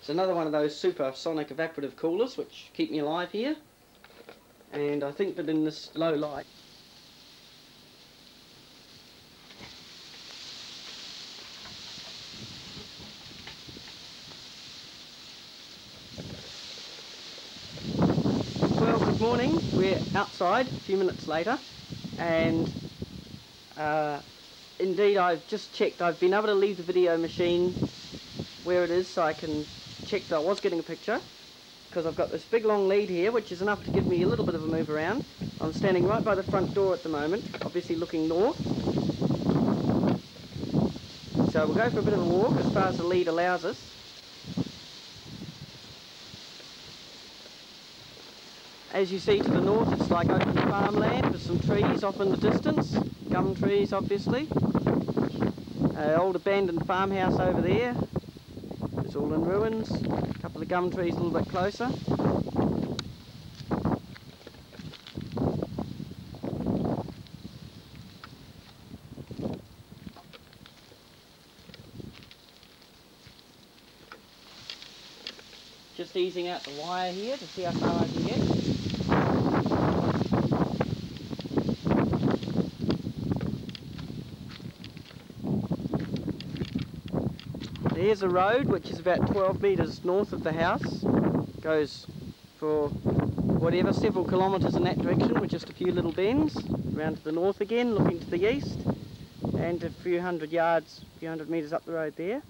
It's another one of those supersonic evaporative coolers which keep me alive here, and I think that in this low light good morning. We're outside a few minutes later, and indeed I've just checked. I've been able to leave the video machine where it is so I can check that I was getting a picture, because I've got this big long lead here which is enough to give me a little bit of a move around. I'm standing right by the front door at the moment, obviously looking north, so we'll go for a bit of a walk as far as the lead allows us. As you see to the north, it's like open farmland with some trees off in the distance, gum trees obviously. Old abandoned farmhouse over there, it's all in ruins. A couple of gum trees a little bit closer. Just easing out the wire here to see how far I can get. Here's a road which is about 12 metres north of the house. Goes for whatever, several kilometres in that direction with just a few little bends. Around to the north again, looking to the east, and a few hundred metres up the road there.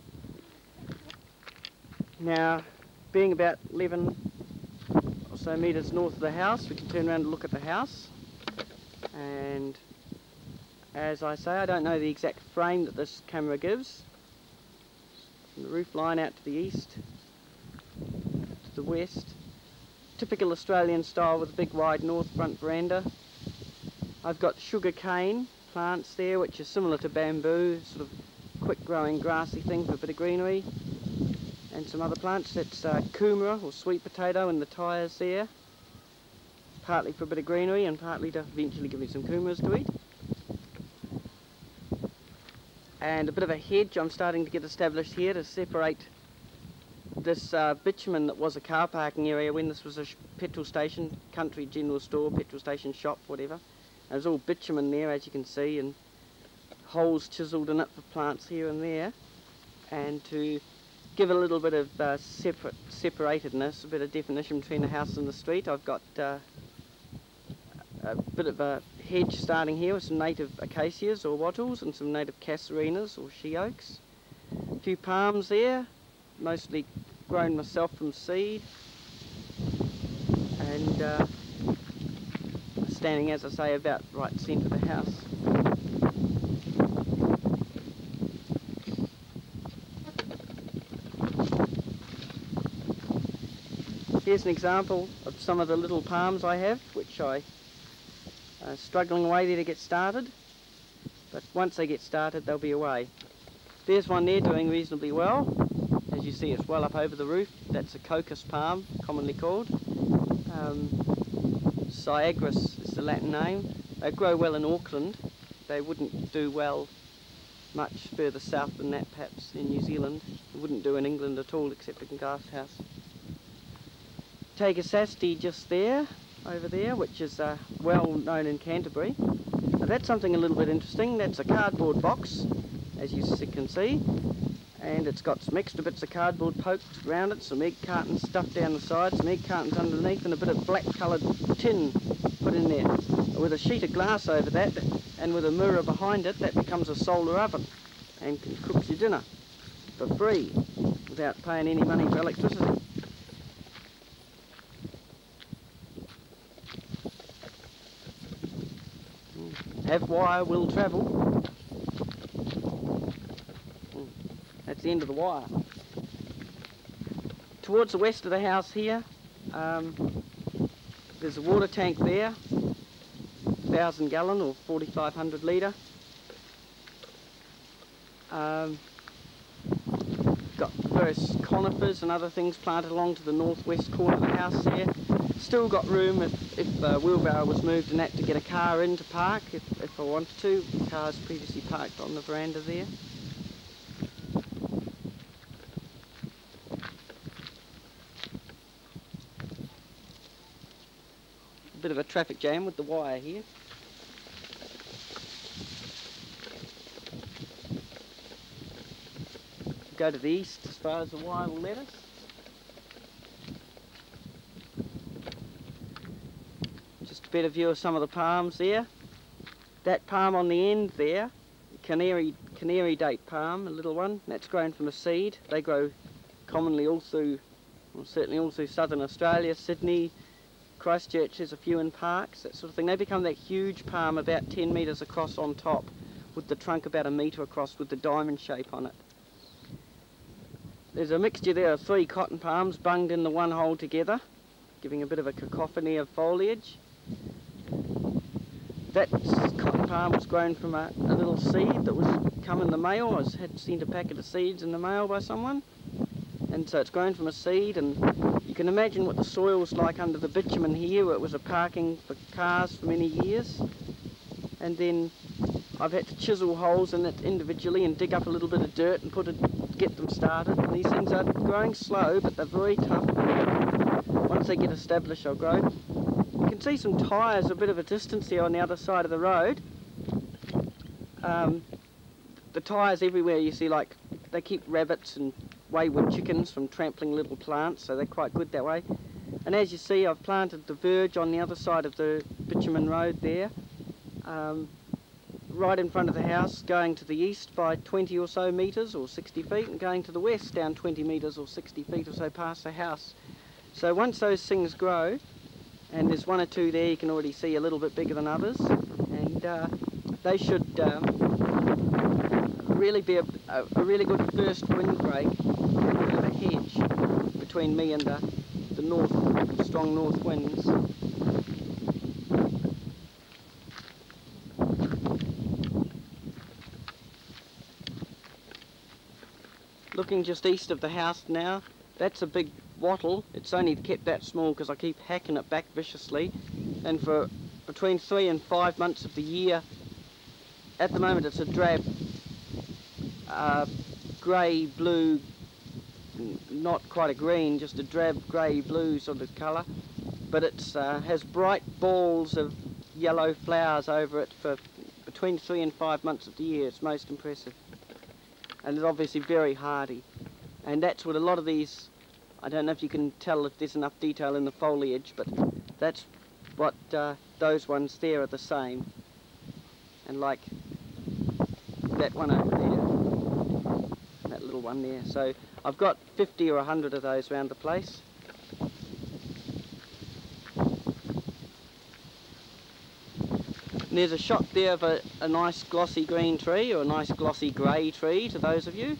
Now, being about 11 or so metres north of the house, we can turn around and look at the house. And as I say, I don't know the exact frame that this camera gives. From the roof line out to the east, to the west. Typical Australian style with a big wide north front veranda. I've got sugar cane plants there which are similar to bamboo, sort of quick growing grassy thing for a bit of greenery. And some other plants, that's kumara or sweet potato in the tyres there. Partly for a bit of greenery and partly to eventually give me some kumaras to eat. And a bit of a hedge I'm starting to get established here to separate this bitumen that was a car parking area when this was a petrol station, country general store, petrol station shop, whatever. There's all bitumen there, as you can see, and holes chiselled in it for plants here and there. And to give a little bit of separatedness, a bit of definition between the house and the street, I've got a bit of a hedge starting here with some native acacias or wattles and some native casuarinas or she oaks. A few palms there, mostly grown myself from seed, and standing, as I say, about right centre of the house. Here's an example of some of the little palms I have, which I struggling away there to get started, but once they get started they'll be away. There's one there doing reasonably well. As you see, it's well up over the roof. That's a cocos palm, commonly called. Syagris is the Latin name. They grow well in Auckland. They wouldn't do well much further south than that, perhaps in New Zealand. They wouldn't do in England at all except in glasshouse. Tegasasti just there, over there, which is well known in Canterbury. Now that's something a little bit interesting. That's a cardboard box, as you can see, and it's got some extra bits of cardboard poked around it, some egg cartons stuffed down the side, some egg cartons underneath, and a bit of black coloured tin put in there. With a sheet of glass over that, and with a mirror behind it, that becomes a solar oven and can cook your dinner for free without paying any money for electricity. Have wire, will travel. That's the end of the wire. Towards the west of the house here, there's a water tank there, 1,000 gallon or 4,500 litre. Got various conifers and other things planted along to the northwest corner of the house there. Still got room if a wheelbarrow was moved and that to get a car in to park if I wanted to. The car's previously parked on the veranda there. bit of a traffic jam with the wire here. Go to the east as far as the wire will let us. Just a better view of some of the palms there. That palm on the end there, canary date palm, a little one, that's grown from a seed. They grow commonly all through, well, certainly all through southern Australia, Sydney, Christchurch, there's a few in parks, that sort of thing. They become that huge palm about 10 metres across on top, with the trunk about 1 metre across with the diamond shape on it. There's a mixture there of 3 cotton palms bunged in the one hole together, giving a bit of a cacophony of foliage. That cotton palm was grown from a little seed that was come in the mail. I had sent a packet of seeds in the mail by someone. And so it's grown from a seed, and you can imagine what the soil's like under the bitumen here, where it was a parking for cars for many years. And then I've had to chisel holes in it individually and dig up a little bit of dirt and get them started. And these things are growing slow, but they're very tough. Once they get established, they'll grow. You can see some tyres a bit of a distance there on the other side of the road. The tyres everywhere, you see, like, they keep rabbits and wayward chickens from trampling little plants, so they're quite good that way. And as you see, I've planted the verge on the other side of the bitumen road there, right in front of the house, going to the east by 20 or so metres or 60 feet, and going to the west down 20 metres or 60 feet or so past the house. So once those things grow, and there's 1 or 2 there you can already see a little bit bigger than others, and they should really be a really good first windbreak, and a bit of a hedge between me and the strong north winds. Looking just east of the house now, that's a big wattle. It's only kept that small because I keep hacking it back viciously, and for between 3 and 5 months of the year, at the moment it's a drab grey blue, not quite a green, just a drab grey blue sort of colour, but it has bright balls of yellow flowers over it for between 3 and 5 months of the year. It's most impressive, and it's obviously very hardy, and that's what a lot of these, I don't know if you can tell if there's enough detail in the foliage, but that's what those ones there are the same. And like that one over there, that little one there. So I've got 50 or 100 of those around the place. And there's a shot there of a nice glossy green tree, or a nice glossy grey tree to those of you.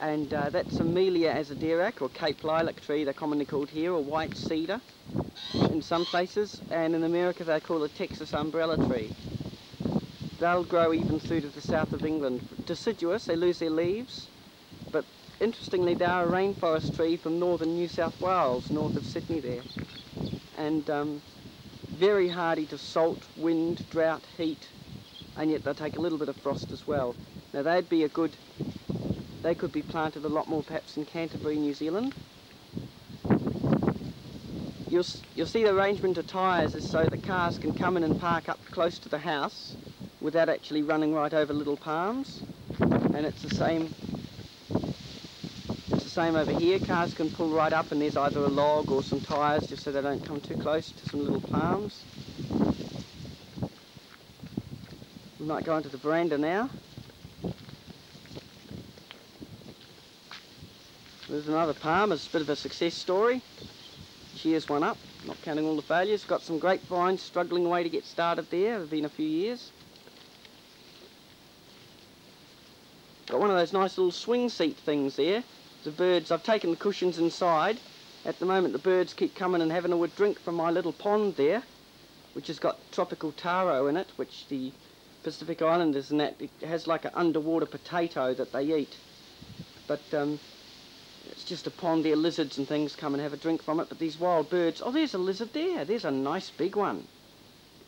And that's Amelia azadirac, or Cape Lilac tree, they're commonly called here, or white cedar in some places, and in America they're called a Texas umbrella tree. They'll grow even through to the south of England. Deciduous, they lose their leaves, but interestingly they are a rainforest tree from northern New South Wales, north of Sydney there, and very hardy to salt, wind, drought, heat, and yet they take a little bit of frost as well. Now they could be planted a lot more perhaps in Canterbury, New Zealand. You'll see the arrangement of tyres is so that cars can come in and park up close to the house without actually running right over little palms. And it's the same over here. Cars can pull right up and there's either a log or some tyres just so they don't come too close to some little palms. We might go onto the veranda now. There's another palm. It's a bit of a success story. Cheers one up, not counting all the failures. Got some grapevines struggling away to get started there. It's been a few years. Got one of those nice little swing seat things there. The birds, I've taken the cushions inside. At the moment the birds keep coming and having a drink from my little pond there, which has got tropical taro in it, which the Pacific Islanders and that, it has like an underwater potato that they eat. But it's just a pond there, lizards and things come and have a drink from it, but these wild birds, oh there's a lizard there, there's a nice big one.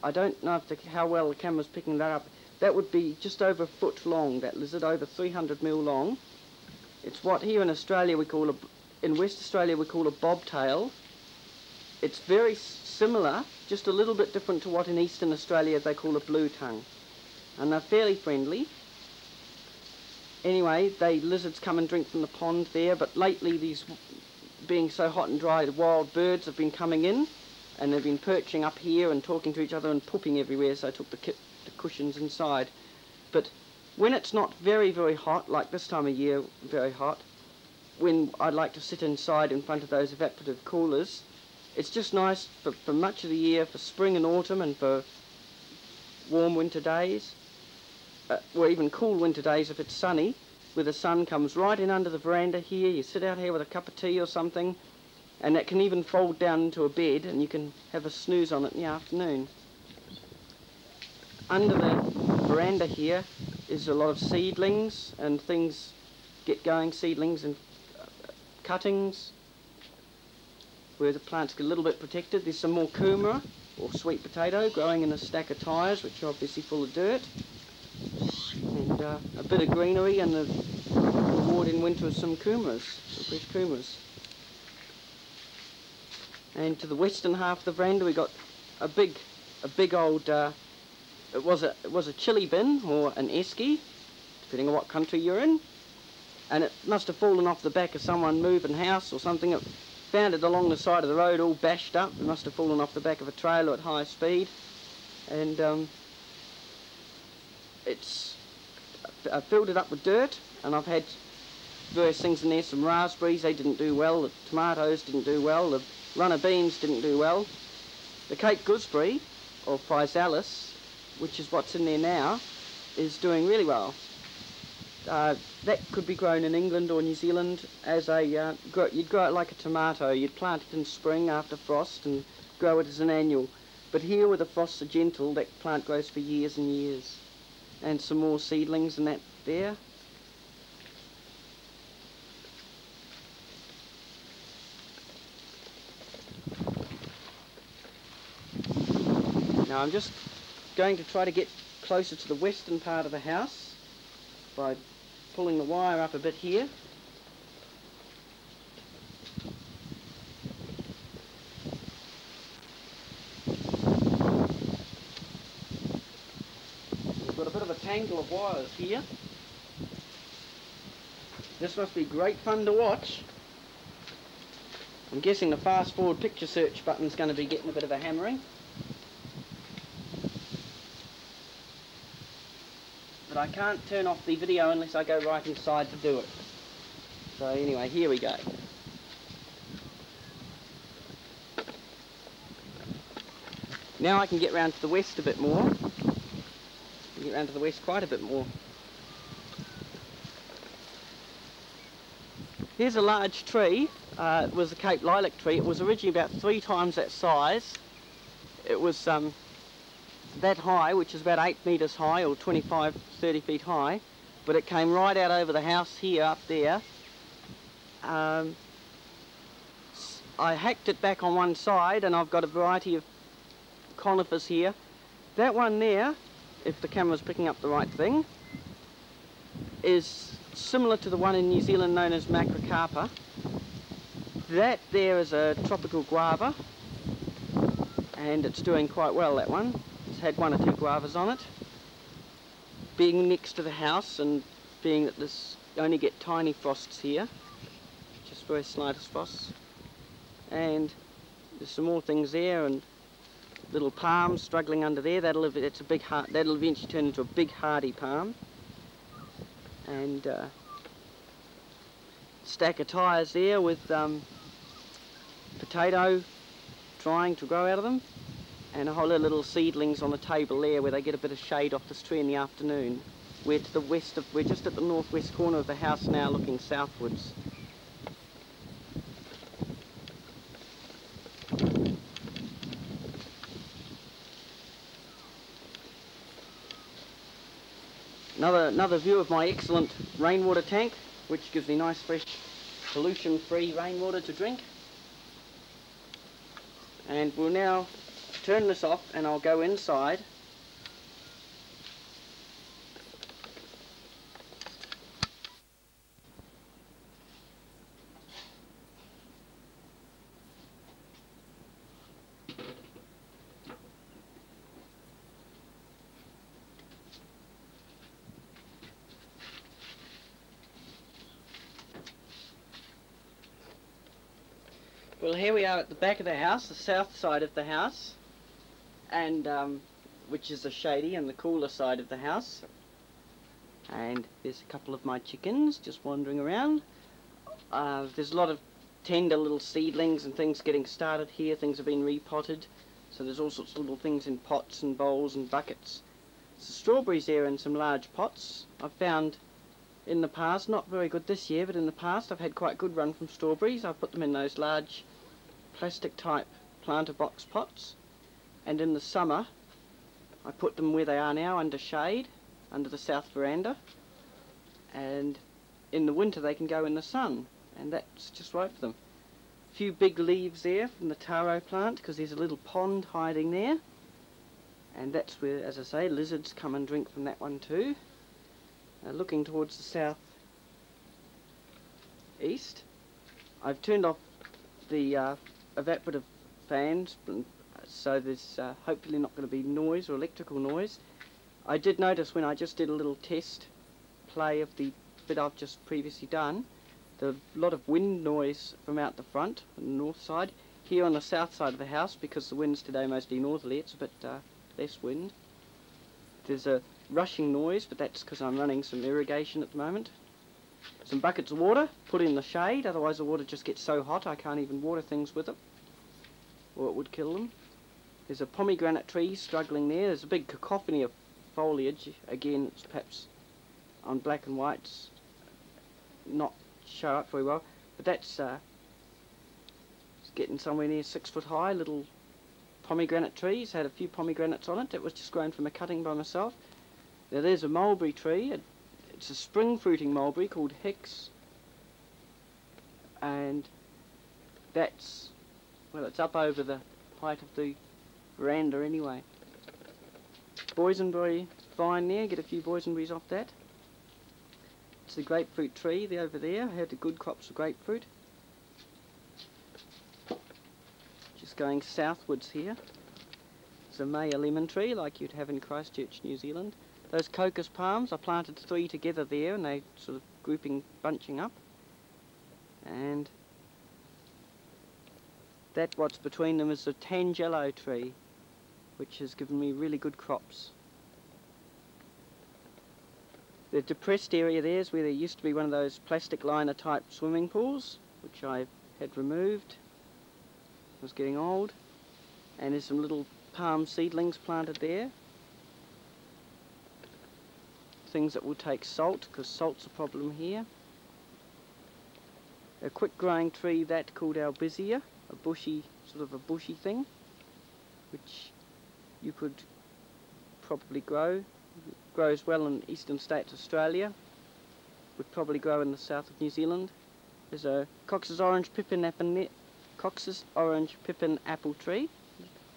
I don't know how well the camera's picking that up. That would be just over a foot long, that lizard, over 300 mil long. It's what here in Australia we call in West Australia we call a bobtail, It's very similar, just a little bit different to what in Eastern Australia they call a blue tongue. And they're fairly friendly. Anyway, lizards come and drink from the pond there, but lately these, being so hot and dry, the wild birds have been coming in, and they've been perching up here and talking to each other and pooping everywhere, so I took the cushions inside. But when it's not very, very hot, like this time of year, very hot, when I'd like to sit inside in front of those evaporative coolers, it's just nice for much of the year, for spring and autumn and for warm winter days, or even cool winter days if it's sunny, where the sun comes right in under the veranda here. You sit out here with a cup of tea or something, and that can even fold down into a bed, and you can have a snooze on it in the afternoon. Under the veranda here is a lot of seedlings and things get going, seedlings and cuttings, where the plants get a little bit protected. There's some more kumara, or sweet potato, growing in a stack of tyres, which are obviously full of dirt. And a bit of greenery, and the reward in winter is some kumaras, some fresh kumaras. And to the western half of the veranda we got a big old, it was a chili bin or an esky, depending on what country you're in. And it must have fallen off the back of someone moving house or something. It found it along the side of the road all bashed up. It must have fallen off the back of a trailer at high speed. And I filled it up with dirt, and I've had various things in there. Some raspberries, they didn't do well. The tomatoes didn't do well. The runner beans didn't do well. The Cape gooseberry, or physalis, which is what's in there now, is doing really well. That could be grown in England or New Zealand as a, you'd grow it like a tomato. You'd plant it in spring after frost and grow it as an annual. But here, where the frosts are gentle, that plant grows for years and years. And some more seedlings and that there. Now I'm just going to try to get closer to the western part of the house by pulling the wire up a bit here. We've got a bit of a tangle of wires here. This must be great fun to watch. I'm guessing the fast forward picture search button is going to be getting a bit of a hammering. But I can't turn off the video unless I go right inside to do it. So anyway, here we go. Now I can get round to the west a bit more. Get round to the west quite a bit more. Here's a large tree. It was a Cape lilac tree. It was originally about 3 times that size. It was that high, which is about 8 metres high, or 25, 30 feet high, but it came right out over the house here, up there. I hacked it back on one side, and I've got a variety of conifers here. That one there, if the camera's picking up the right thing, is similar to the one in New Zealand known as macrocarpa. That there is a tropical guava, and it's doing quite well, that one. It's had 1 or 2 guavas on it. Being next to the house, and being that this you only get tiny frosts here, just very slightest frosts. And there's some more things there, and little palms struggling under there. That'll eventually turn into a big hardy palm. And stack of tyres there with potato trying to grow out of them, and a whole lot of little seedlings on the table there where they get a bit of shade off this tree in the afternoon. We're to the west of, we're just at the northwest corner of the house now, looking southwards. Another view of my excellent rainwater tank, which gives me nice fresh pollution-free rainwater to drink. And we'll now turn this off and I'll go inside. Well, here we are at the back of the house, the south side of the house, and which is the shady and the cooler side of the house. And there's a couple of my chickens just wandering around. There's a lot of tender little seedlings and things getting started here. Things have been repotted, so there's all sorts of little things in pots and bowls and buckets. So strawberries there in some large pots. I've found in the past, not very good this year, but in the past I've had quite a good run from strawberries. I've put them in those large plastic type planter box pots, and in the summer I put them where they are now, under shade, under the south veranda, and in the winter they can go in the sun, and that's just right for them. A few big leaves there from the taro plant, because there's a little pond hiding there, and that's where, as I say, lizards come and drink from that one too. Looking towards the south east, I've turned off the evaporative fans, so there's hopefully not going to be noise or electrical noise. I did notice when I just did a little test play of the bit I've just previously done, there's a lot of wind noise from out the front, on the north side. Here on the south side of the house, because the wind's today mostly northerly, it's a bit less wind. There's a rushing noise, but that's because I'm running some irrigation at the moment. Some buckets of water put in the shade, otherwise the water just gets so hot I can't even water things with it, or it would kill them. There's a pomegranate tree struggling there. There's a big cacophony of foliage. Again, it's perhaps on black and whites not show up very well, but that's it's getting somewhere near 6 foot high. Little pomegranate trees, had a few pomegranates on it. It was just grown from a cutting by myself. Now there's a mulberry tree. It's a spring fruiting mulberry called hedge, and that's, well, it's up over the height of the veranda anyway. Boysenberry vine there, get a few boysenberries off that. It's the grapefruit tree over there. I had the good crops of grapefruit. Just going southwards here. There's a Maya lemon tree like you'd have in Christchurch, New Zealand. Those crocus palms, I planted 3 together there, and they sort of bunching up. And that what's between them is a tangelo tree, which has given me really good crops. The depressed area there is where there used to be one of those plastic liner type swimming pools, which I had removed. It was getting old. And there's some little palm seedlings planted there. Things that will take salt, because salt's a problem here. A quick growing tree that called albizia, a bushy, sort of a bushy thing, which you could probably grow. It grows well in eastern states Australia, would probably grow in the south of New Zealand. There's a Cox's orange pippin apple tree.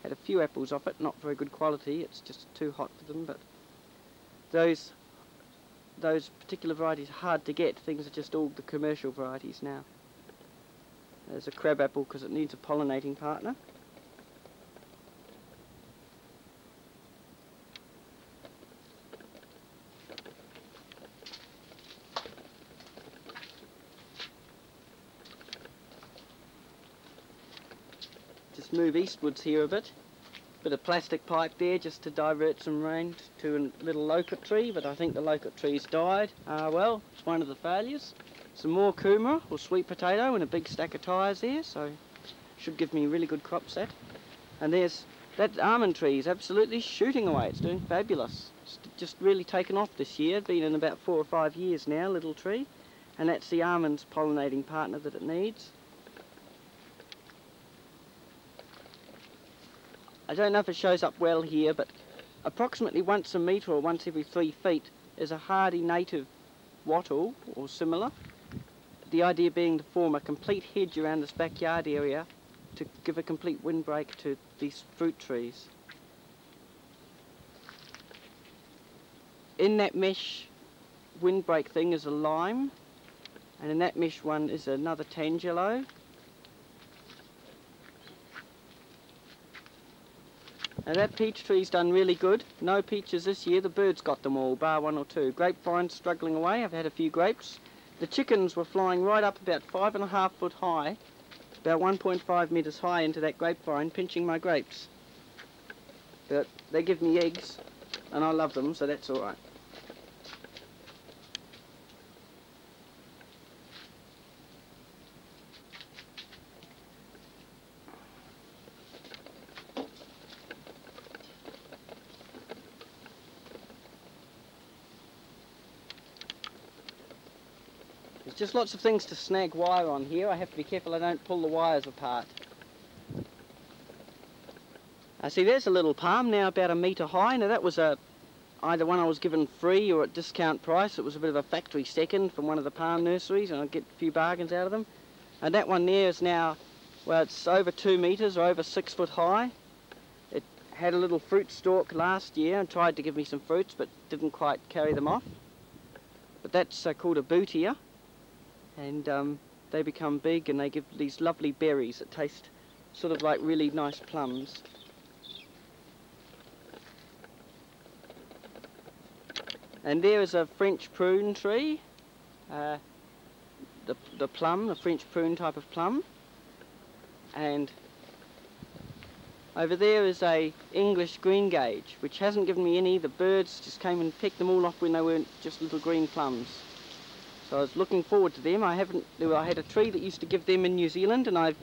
Had a few apples off it, not very good quality, it's just too hot for them, but those particular varieties are hard to get. Things are just all the commercial varieties now. There's a crab apple because it needs a pollinating partner. Just move eastwards here a bit. Bit of plastic pipe there just to divert some rain to a little locust tree, but I think the locust tree's died. Well, it's one of the failures. Some more kumara or sweet potato and a big stack of tyres there, so should give me really good crops that. And there's that almond tree is absolutely shooting away. It's doing fabulous. It's just really taken off this year. Been in about 4 or 5 years now, little tree, and that's the almond's pollinating partner that it needs. I don't know if it shows up well here, but approximately once a metre or once every 3 feet is a hardy native wattle or similar. The idea being to form a complete hedge around this backyard area to give a complete windbreak to these fruit trees. In that mesh windbreak thing is a lime, and in that mesh one is another tangelo. Now that peach tree's done really good. No peaches this year. The birds got them all, bar 1 or 2. Grapevines struggling away. I've had a few grapes. The chickens were flying right up about 5.5 foot high about 1.5 metres high into that grapevine, pinching my grapes. But they give me eggs, and I love them, so that's alright. There's just lots of things to snag wire on here. I have to be careful I don't pull the wires apart. I see there's a little palm now about 1 metre high. Now that was either one I was given free or at discount price. It was a bit of a factory second from one of the palm nurseries, and I get a few bargains out of them. And that one there is now, well, it's over 2 metres or over 6 foot high. It had a little fruit stalk last year and tried to give me some fruits but didn't quite carry them off. But that's called a bootier, and they become big and they give these lovely berries that taste sort of like really nice plums. And there is a French prune tree, the plum, the French prune type of plum. And over there is a English greengage, which hasn't given me any. The birds just came and picked them all off when they weren't just little green plums. So I was looking forward to them. I had a tree that used to give them in New Zealand, and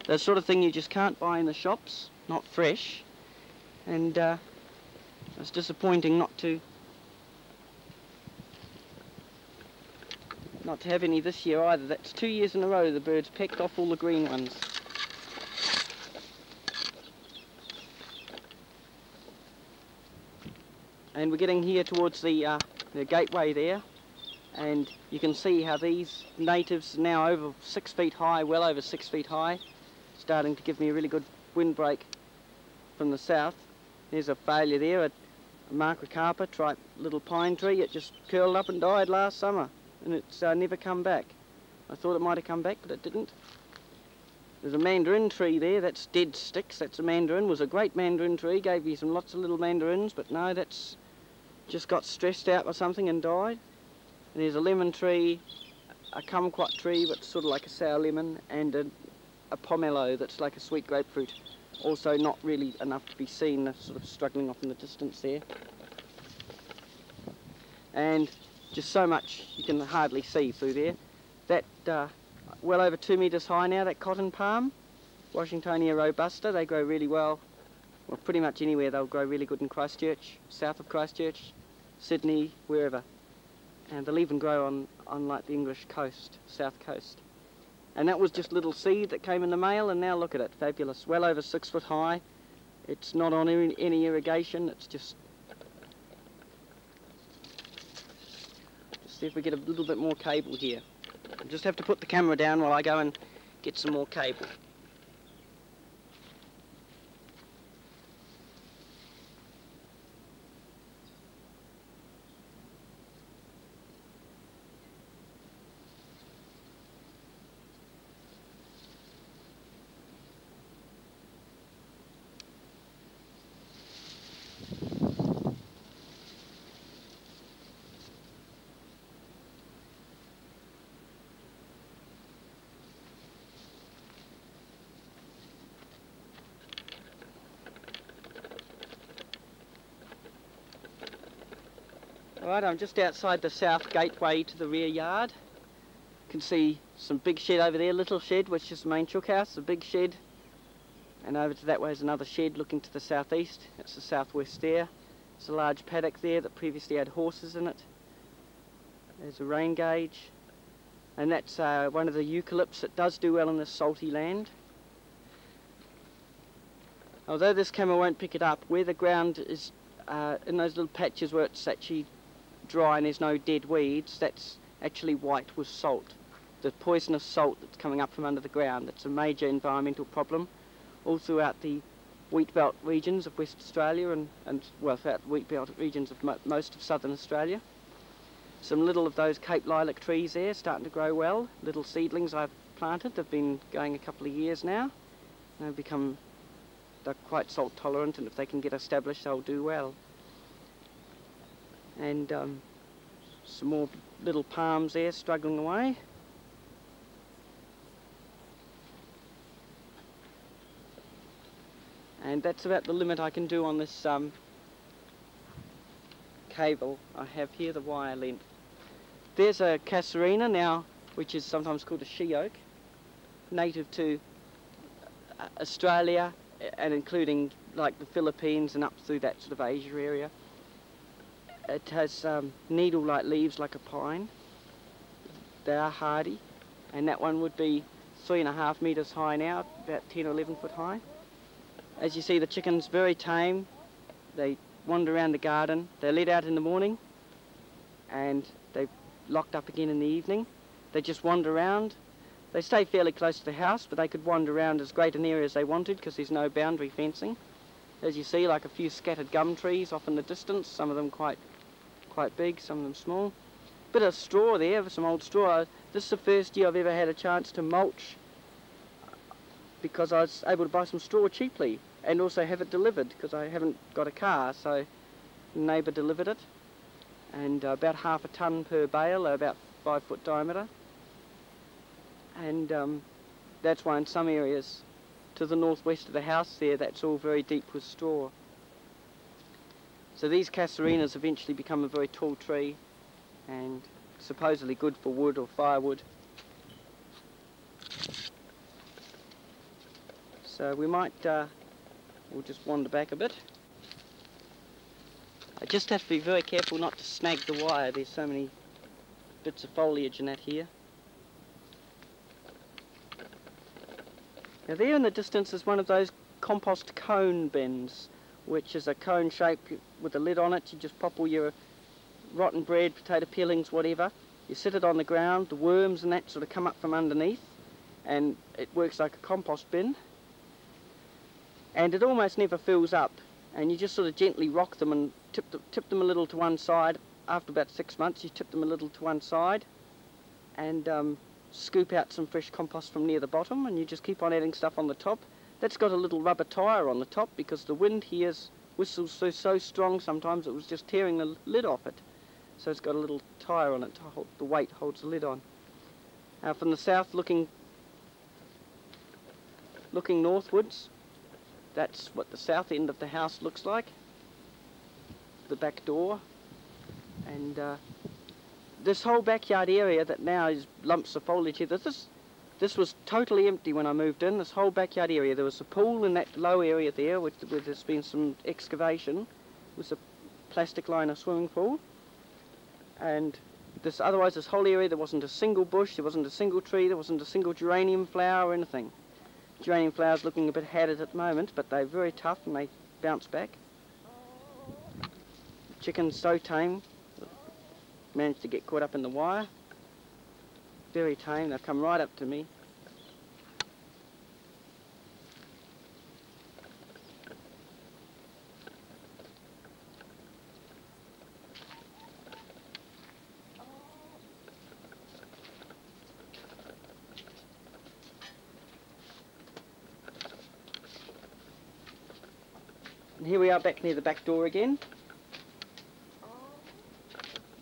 the sort of thing you just can't buy in the shops, not fresh. And it's disappointing not to have any this year either. That's 2 years in a row the birds pecked off all the green ones. And we're getting here towards the gateway there, and you can see how these natives are now over 6 feet high, well over 6 feet high, starting to give me a really good windbreak from the south. There's a failure there, a macrocarpa type little pine tree. It just curled up and died last summer, and it's never come back. I thought it might have come back, but it didn't. There's a mandarin tree there. That's dead sticks. That's a mandarin. Was a great mandarin tree. Gave me lots of little mandarins, but no, that's just got stressed out or something and died. And there's a lemon tree, a kumquat tree, but sort of like a sour lemon, and a pomelo that's like a sweet grapefruit. Also not really enough to be seen, sort of struggling off in the distance there. And just so much you can hardly see through there. That, well over 2 metres high now, that cotton palm, Washingtonia robusta, they grow really well. Well, pretty much anywhere they'll grow really good in Christchurch, south of Christchurch, Sydney, wherever. And they'll even grow on like the English coast, south coast. And that was just little seed that came in the mail, and now look at it, fabulous. Well over 6 foot high. It's not on any irrigation, it's just see if we get a little bit more cable here. I'll just have to put the camera down while I go and get some more cable. Alright, I'm just outside the south gateway to the rear yard. You can see some big shed over there, little shed, which is the main chook house, a big shed. And over to that way is another shed looking to the southeast. That's the southwest there. There's a large paddock there that previously had horses in it. There's a rain gauge. And that's one of the eucalypts that does do well in this salty land. Although this camera won't pick it up, where the ground is in those little patches where it's actually dry and there's no dead weeds, that's actually white with salt. The poisonous salt that's coming up from under the ground. It's a major environmental problem all throughout the wheatbelt regions of West Australia and well, throughout the wheatbelt regions of most of southern Australia. Some little of those Cape lilac trees there starting to grow well. Little seedlings I've planted. They've been going a couple of years now. They're quite salt tolerant, and if they can get established they'll do well. And some more little palms there struggling away. And that's about the limit I can do on this cable I have here, the wire length. There's a casuarina now, which is sometimes called a she-oak, native to Australia and including like the Philippines and up through that sort of Asia area. It has needle-like leaves like a pine. They are hardy, and that one would be 3.5 metres high now, about 10 or 11 foot high. As you see, the chicken's very tame. They wander around the garden. They're let out in the morning and they're locked up again in the evening. They just wander around. They stay fairly close to the house, but they could wander around as great an area as they wanted because there's no boundary fencing. As you see, like a few scattered gum trees off in the distance, some of them quite big, some of them small. Bit of straw there, some old straw. This is the first year I've ever had a chance to mulch because I was able to buy some straw cheaply and also have it delivered because I haven't got a car, so the neighbour delivered it, and about half a tonne per bale, about 5 foot diameter. And that's why in some areas to the northwest of the house there, that's all very deep with straw. So these casuarinas eventually become a very tall tree and supposedly good for wood or firewood. So we might, we'll just wander back a bit. I just have to be very careful not to snag the wire. There's so many bits of foliage in that here. Now there in the distance is one of those compost cone bins, which is a cone shape with a lid on it. You just pop all your rotten bread, potato peelings, whatever. You sit it on the ground, the worms and that sort of come up from underneath, and it works like a compost bin. And it almost never fills up, and you just sort of gently rock them and tip them a little to one side. After about 6 months you tip them a little to one side and scoop out some fresh compost from near the bottom, and you just keep on adding stuff on the top. That's got a little rubber tyre on the top because the wind here whistles so strong sometimes it was just tearing the lid off it. So it's got a little tyre on it to hold, the weight holds the lid on. From the south looking northwards, that's what the south end of the house looks like, the back door. And this whole backyard area that now is lumps of foliage here, this was totally empty when I moved in. This whole backyard area, there was a pool in that low area there where there's been some excavation. It was a plastic liner swimming pool. And otherwise this whole area, there wasn't a single bush, there wasn't a single tree, there wasn't a single geranium flower or anything. Geranium flowers looking a bit hatted at the moment, but they're very tough and they bounce back. Chicken's so tame, managed to get caught up in the wire. Very tame, they've come right up to me. And here we are back near the back door again.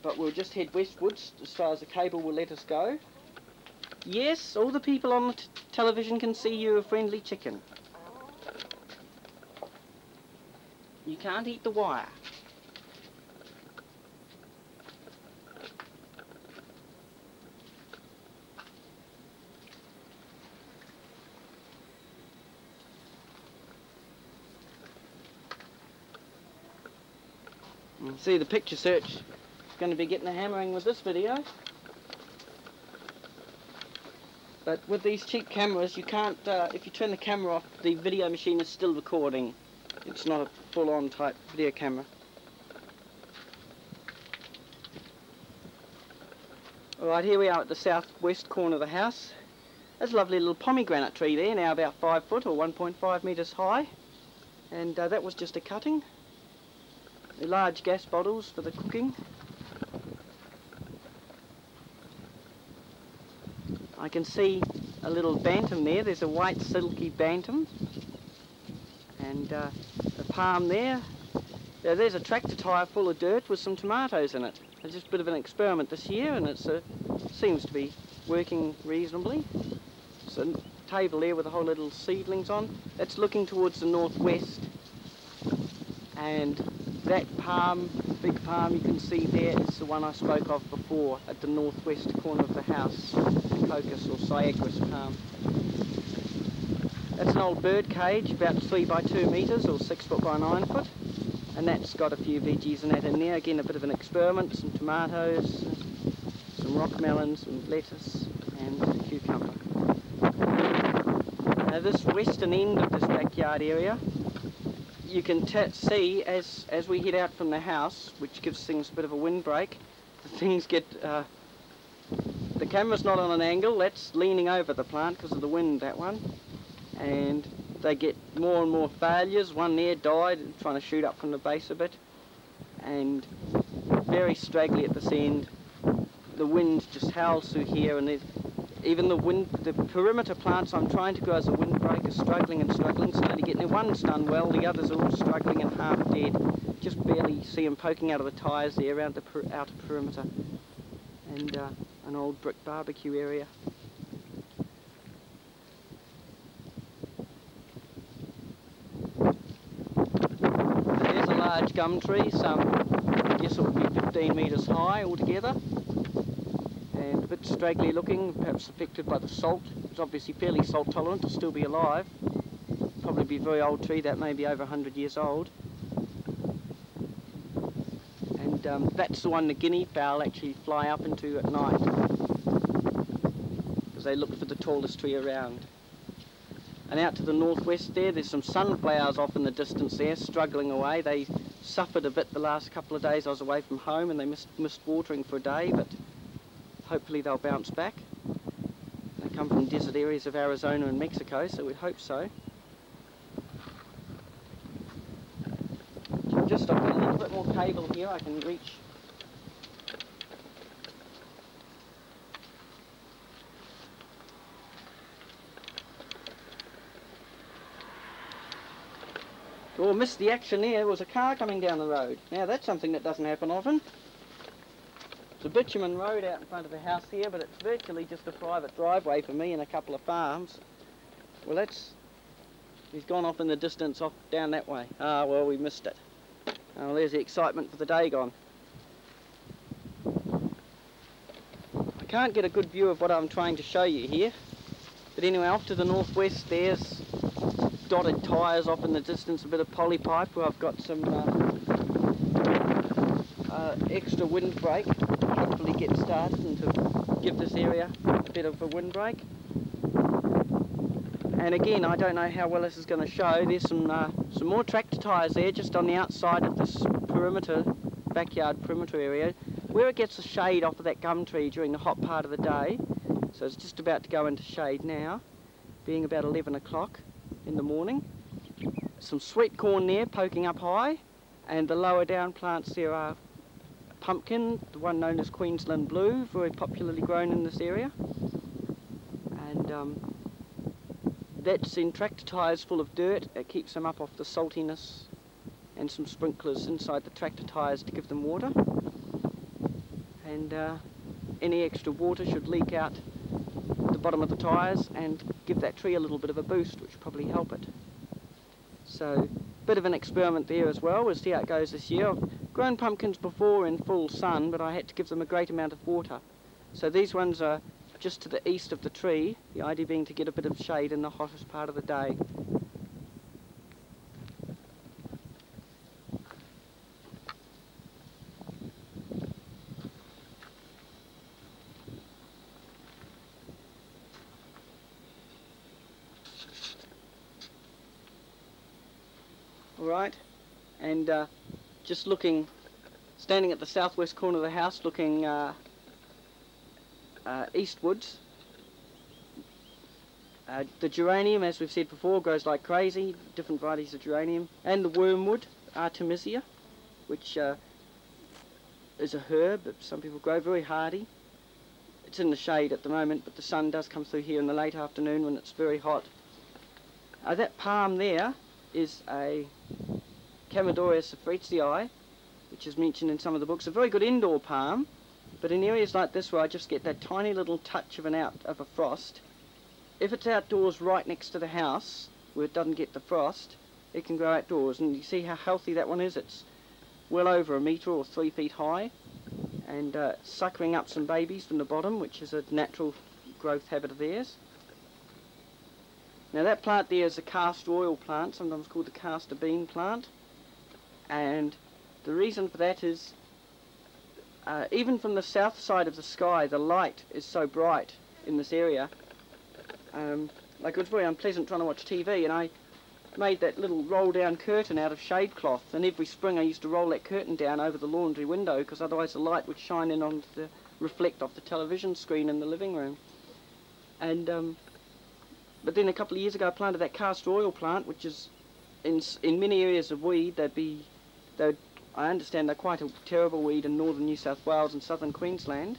But we'll just head westwards as far as the cable will let us go. Yes, all the people on the television can see you're a friendly chicken. You can't eat the wire. You see, the picture search is going to be getting a hammering with this video. But with these cheap cameras, you can't, if you turn the camera off, the video machine is still recording. It's not a full-on type video camera. Alright, here we are at the southwest corner of the house. There's a lovely little pomegranate tree there, now about 5 foot or 1.5 metres high. And that was just a cutting. The large gas bottles for the cooking. I can see a little bantam there. There's a white silky bantam. And the palm there. There's a tractor tyre full of dirt with some tomatoes in it. It's just a bit of an experiment this year, and it seems to be working reasonably. So table there with a whole little seedlings on. That's looking towards the northwest, and that palm, big palm you can see there, is the one I spoke of before at the northwest corner of the house, Cocos or Cyagris palm. That's an old bird cage, about 3 by 2 metres or 6 foot by 9 foot, and that's got a few veggies and that in there. Again, a bit of an experiment, some tomatoes, some rock melons, some lettuce and cucumber. Now this western end of this backyard area, you can see as we head out from the house, which gives things a bit of a windbreak, things get, the camera's not on an angle, that's leaning over the plant because of the wind, that one, and they get more and more failures. One there died trying to shoot up from the base a bit, and very straggly at this end. The wind just howls through here, and even the perimeter plants I'm trying to grow as a windbreak are struggling and struggling, slowly getting there. One's done well, the others are all struggling and half dead. Just barely see them poking out of the tyres there around the outer perimeter. And an old brick barbecue area. There's a large gum tree, I guess it would be 15 metres high altogether. And a bit straggly looking, perhaps affected by the salt. It's obviously fairly salt tolerant to still be alive. Probably be a very old tree, that may be over 100 years old. And that's the one the guinea fowl actually fly up into at night, because they look for the tallest tree around. And out to the northwest there's some sunflowers off in the distance there, struggling away. They suffered a bit the last couple of days I was away from home, and they missed watering for a day, but hopefully they'll bounce back. They come from desert areas of Arizona and Mexico, so we'd hope so. Just I've got a little bit more cable here I can reach. Oh, missed the action there. There was a car coming down the road. Now that's something that doesn't happen often. It's a bitumen road out in front of the house here, but it's virtually just a private driveway for me and a couple of farms. Well, he's gone off in the distance, off down that way. Ah, well, we missed it. Oh, there's the excitement for the day gone. I can't get a good view of what I'm trying to show you here, but anyway, off to the northwest there's dotted tyres off in the distance, a bit of polypipe where I've got some extra windbreak. Hopefully get started and to give this area a bit of a windbreak. And again, I don't know how well this is going to show. There's some more tractor tyres there just on the outside of this perimeter, backyard perimeter area, where it gets the shade off of that gum tree during the hot part of the day. So it's just about to go into shade now, being about 11 o'clock in the morning. Some sweet corn there poking up high, and the lower down plants there are pumpkin, the one known as Queensland Blue, very popularly grown in this area. And that's in tractor tyres full of dirt. It keeps them up off the saltiness, and some sprinklers inside the tractor tyres to give them water. And any extra water should leak out the bottom of the tyres and give that tree a little bit of a boost, which will probably help it. So, bit of an experiment there as well. We'll see how it goes this year. I've grown pumpkins before in full sun, but I had to give them a great amount of water. So these ones are just to the east of the tree, the idea being to get a bit of shade in the hottest part of the day. Alright, and just looking, standing at the southwest corner of the house, looking eastwards. The geranium, as we've said before, grows like crazy, different varieties of geranium, and the wormwood, Artemisia, which is a herb that some people grow, very hardy. It's in the shade at the moment, but the sun does come through here in the late afternoon when it's very hot. That palm there is a Camodorus safritzii, which is mentioned in some of the books. A very good indoor palm, but in areas like this where I just get that tiny little touch of a frost, if it's outdoors right next to the house, where it doesn't get the frost, it can grow outdoors. And you see how healthy that one is? It's well over 1 metre or 3 feet high, and suckering up some babies from the bottom, which is a natural growth habit of theirs. Now that plant there is a castor oil plant, sometimes called the castor bean plant, and the reason for that is even from the south side of the sky, the light is so bright in this area. Like, it was very unpleasant trying to watch TV, and I made that little roll-down curtain out of shade cloth, and every spring I used to roll that curtain down over the laundry window, because otherwise the light would shine in on the reflect off the television screen in the living room. And but then a couple of years ago I planted that castor oil plant, which is in many areas of weed. I understand they're quite a terrible weed in northern New South Wales and southern Queensland.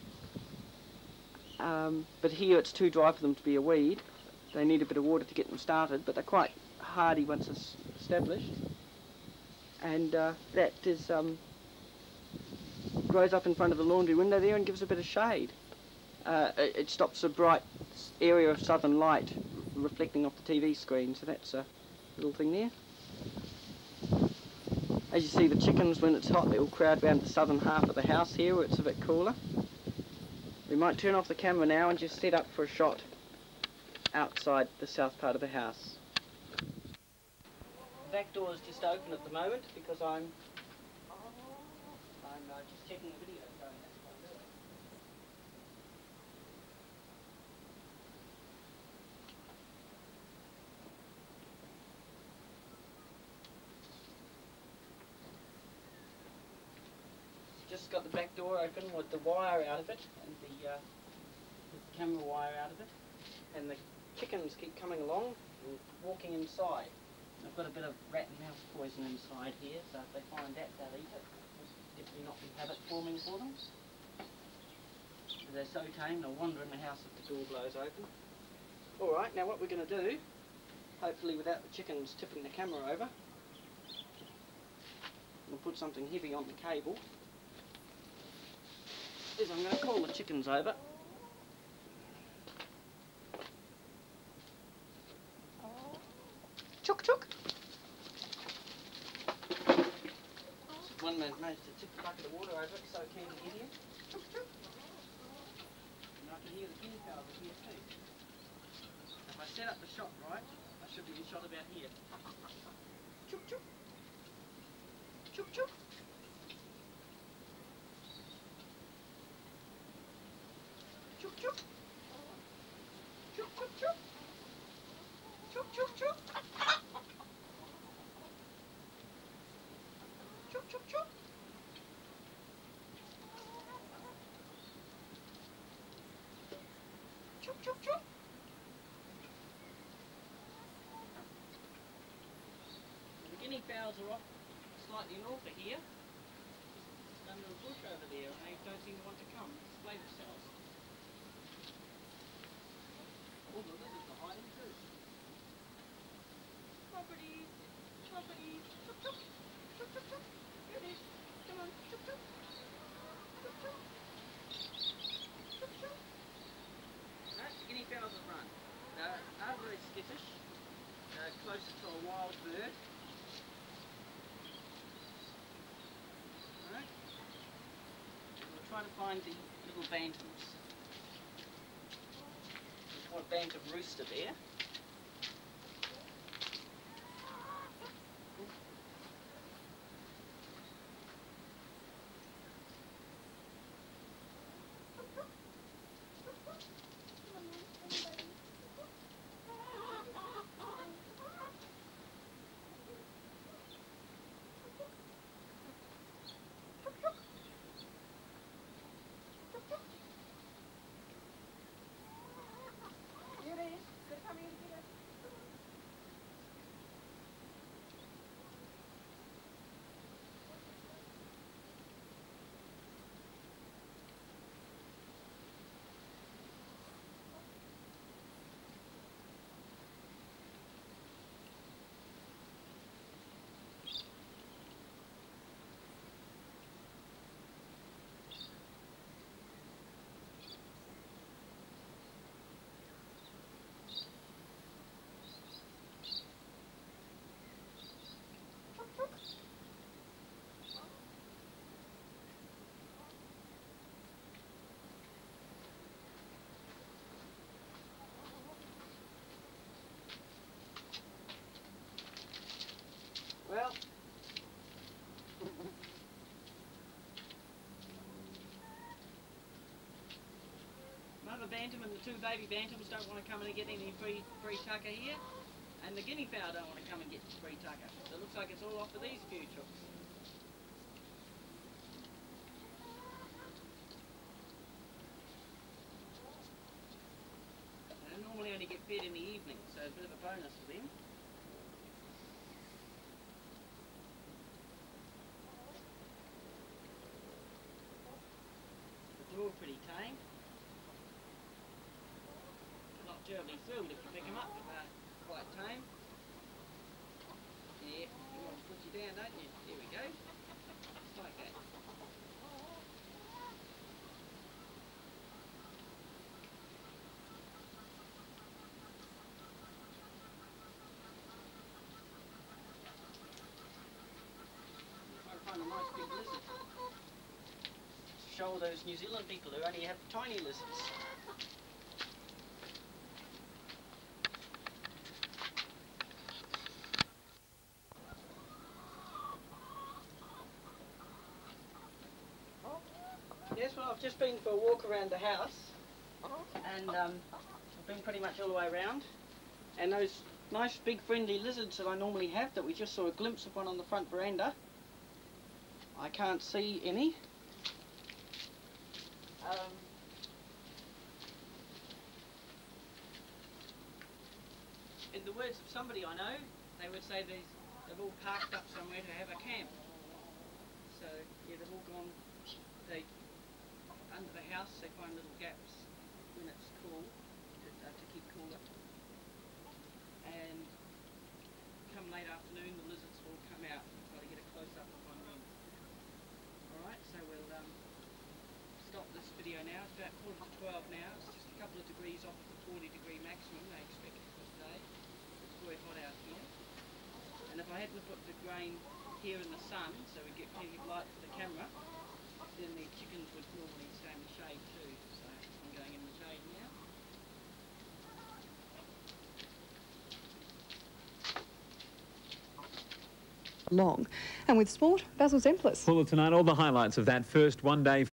But here it's too dry for them to be a weed. They need a bit of water to get them started, but they're quite hardy once it's established. And that is grows up in front of the laundry window there and gives a bit of shade. It stops a bright area of southern light reflecting off the TV screen, so that's a little thing there. As you see, the chickens, when it's hot, they all crowd around the southern half of the house here where it's a bit cooler. We might turn off the camera now and just set up for a shot outside the south part of the house. The back door is just open at the moment because I'm just checking the video going. That's what I'm doing. Just got the back door open with the wire out of it and the camera wire out of it, and the chickens keep coming along and walking inside. I've got a bit of rat and mouse poison inside here, so if they find that, they'll eat it. It's definitely not be habit forming for them. They're so tame, they'll wander in the house if the door blows open. Alright, now what we're going to do, hopefully without the chickens tipping the camera over, we'll put something heavy on the cable, is I'm going to call the chickens over. Chook chook! One man managed to tip a bucket of water over it so I can't get here. Chook chook! And I can hear the guinea fowls here too. If I set up the shot right, I should be in shot about here. Chook chook! Chook chook! Chook chook! Chook chook chook! Chook chook chook! Chook chook chook! Chook chook chook! The guinea fowls are off slightly north of here, just under a bush over there, and they don't seem to want to come display themselves. All the lizards are hiding too. Property, property, chook chook, chook chook chook. Here it is. Come on, chook chook, chook chook, chook chook. Right, the guinea fowls have run. They are very skittish. They're closer to a wild bird. Alright. We'll try to find the little bantams. A bantam rooster there. Here it is. Good coming. Well, mother bantam and the two baby bantams don't want to come in and get any free tucker here, and the guinea fowl don't want to come and get free tucker. So it looks like it's all off for these few chooks. They normally only get fed in the evening, so it's a bit of a bonus for them. They're all pretty tame. Not terribly thrilled if you pick them up, but they're quite tame. Yeah, you want to put you down, don't you? There we go. Just like that. Try to find a nice big lizard. Show all those New Zealand people who only have tiny lizards. Yes, well, I've just been for a walk around the house, and I've been pretty much all the way around, and those nice big friendly lizards that I normally have, that we just saw a glimpse of one on the front veranda, I can't see any. In the words of somebody I know, they would say they've all parked up somewhere to have a camp. So yeah, they've all gone. Under the house they find little gaps when it's cool, to keep cooler. And come late afternoon the lizards will come out and try to get a close up of one of them. Alright, so we'll stop this video now. It's about 11:45 now. It's just a couple of degrees off the 40-degree maximum they expect for today. It's very hot out here. And if I hadn't put the grain here in the sun, so we get plenty of light for the camera, then the chickens would normally stay in the shade too, so I'm going in the shade now. Long. And with sport, Basil Zemplis. Well, tonight, all the highlights of that first one-day